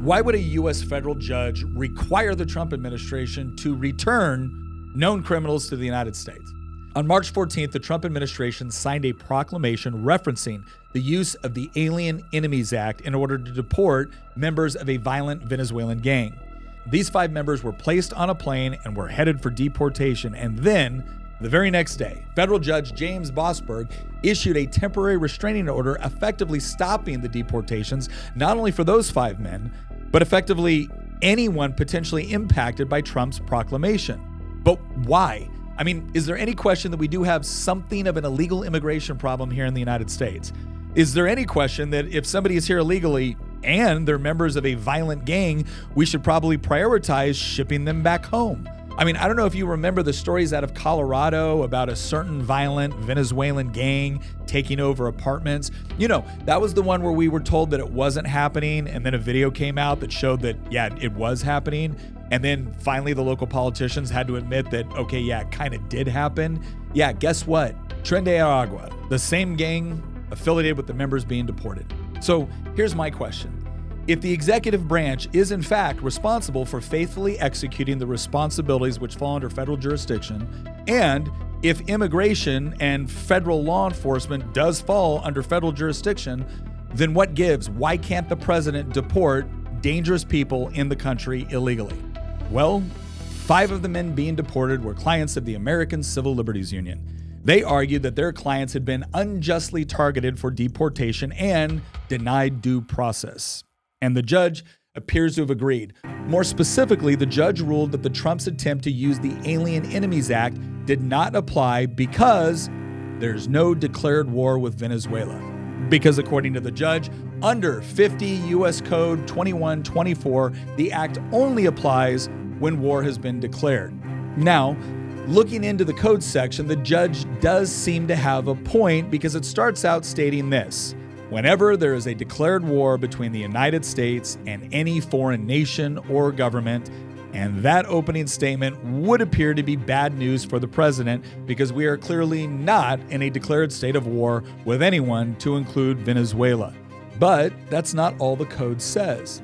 Why would a U.S. federal judge require the Trump administration to return known criminals to the United States? On March 14th, the Trump administration signed a proclamation referencing the use of the Alien Enemies Act in order to deport members of a violent Venezuelan gang. These 5 members were placed on a plane and were headed for deportation. And then, the very next day, federal Judge James Boasberg issued a temporary restraining order effectively stopping the deportations, not only for those 5 men, but effectively anyone potentially impacted by Trump's proclamation. But why? I mean, is there any question that we do have something of an illegal immigration problem here in the United States? Is there any question that if somebody is here illegally and they're members of a violent gang, we should probably prioritize shipping them back home? I mean, I don't know if you remember the stories out of Colorado about a certain violent Venezuelan gang taking over apartments. You know, that was the one where we were told that it wasn't happening, and then a video came out that showed that, yeah, it was happening. And then finally the local politicians had to admit that, okay, yeah, it kind of did happen. Yeah, guess what? Tren de Aragua, the same gang affiliated with the members being deported. So here's my question. If the executive branch is in fact responsible for faithfully executing the responsibilities which fall under federal jurisdiction, and if immigration and federal law enforcement does fall under federal jurisdiction, then what gives? Why can't the president deport dangerous people in the country illegally? Well, 5 of the men being deported were clients of the American Civil Liberties Union. They argued that their clients had been unjustly targeted for deportation and denied due process. And the judge appears to have agreed. More specifically, the judge ruled that the Trump's attempt to use the Alien Enemies Act did not apply because there's no declared war with Venezuela. Because according to the judge, under 50 U.S. Code 2124, the act only applies when war has been declared. Now, looking into the code section, the judge does seem to have a point because it starts out stating this: whenever there is a declared war between the United States and any foreign nation or government, and that opening statement would appear to be bad news for the president because we are clearly not in a declared state of war with anyone, to include Venezuela. But that's not all the code says.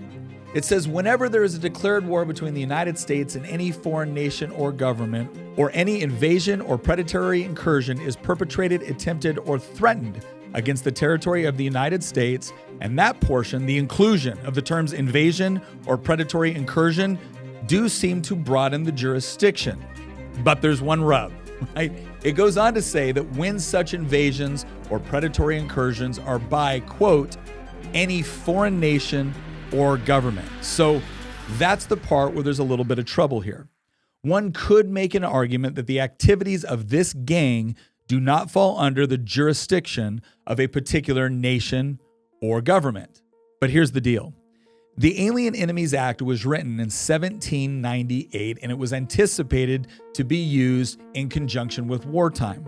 It says whenever there is a declared war between the United States and any foreign nation or government, or any invasion or predatory incursion is perpetrated, attempted, or threatened against the territory of the United States, and that portion, the inclusion of the terms invasion or predatory incursion, do seem to broaden the jurisdiction. But there's one rub, right? It goes on to say that when such invasions or predatory incursions are by, quote, any foreign nation or government. So that's the part where there's a little bit of trouble here. One could make an argument that the activities of this gang do not fall under the jurisdiction of a particular nation or government. But here's the deal. The Alien Enemies Act was written in 1798, and it was anticipated to be used in conjunction with wartime.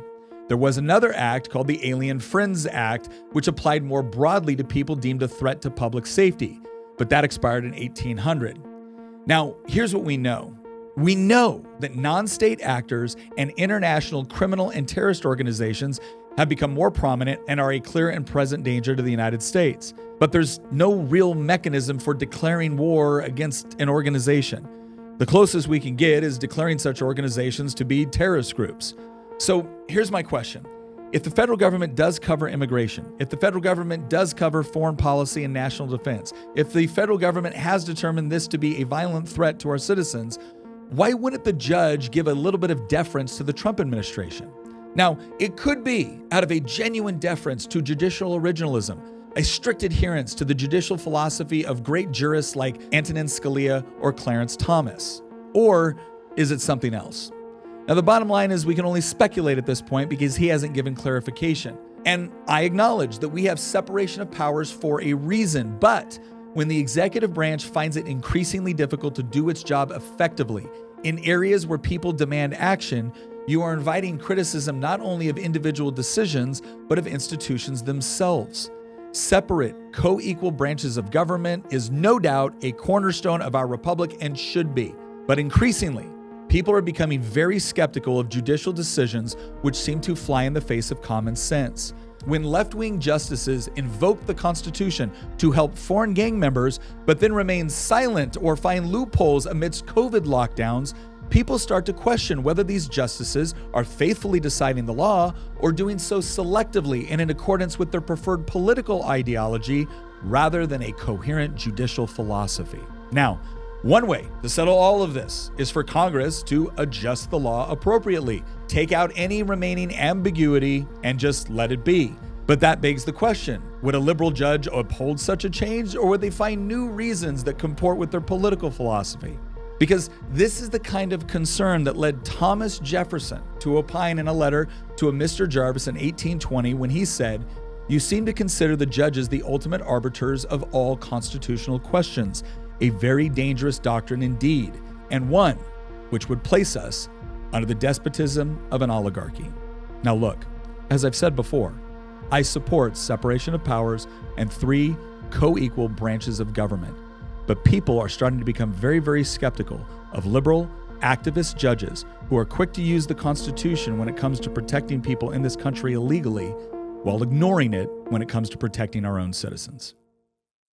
There was another act called the Alien Friends Act, which applied more broadly to people deemed a threat to public safety, but that expired in 1800. Now, here's what we know. We know that non-state actors and international criminal and terrorist organizations have become more prominent and are a clear and present danger to the United States. But there's no real mechanism for declaring war against an organization. The closest we can get is declaring such organizations to be terrorist groups. So here's my question. If the federal government does cover immigration, if the federal government does cover foreign policy and national defense, if the federal government has determined this to be a violent threat to our citizens, why wouldn't the judge give a little bit of deference to the Trump administration? Now, it could be out of a genuine deference to judicial originalism, a strict adherence to the judicial philosophy of great jurists like Antonin Scalia or Clarence Thomas. Or is it something else? Now, the bottom line is we can only speculate at this point because he hasn't given clarification. And I acknowledge that we have separation of powers for a reason, but when the executive branch finds it increasingly difficult to do its job effectively in areas where people demand action, you are inviting criticism not only of individual decisions, but of institutions themselves. Separate, co-equal branches of government is no doubt a cornerstone of our republic and should be. But increasingly, people are becoming very skeptical of judicial decisions which seem to fly in the face of common sense. When left-wing justices invoke the Constitution to help foreign gang members, but then remain silent or find loopholes amidst COVID lockdowns, people start to question whether these justices are faithfully deciding the law or doing so selectively and in accordance with their preferred political ideology rather than a coherent judicial philosophy. Now, one way to settle all of this is for Congress to adjust the law appropriately, take out any remaining ambiguity, and just let it be. But that begs the question, would a liberal judge uphold such a change, or would they find new reasons that comport with their political philosophy? Because this is the kind of concern that led Thomas Jefferson to opine in a letter to a Mr. Jarvis in 1820 when he said, "You seem to consider the judges the ultimate arbiters of all constitutional questions, a very dangerous doctrine indeed, and one which would place us under the despotism of an oligarchy." Now look, as I've said before, I support separation of powers and 3 co-equal branches of government. But people are starting to become very, very skeptical of liberal, activist judges who are quick to use the Constitution when it comes to protecting people in this country illegally, while ignoring it when it comes to protecting our own citizens.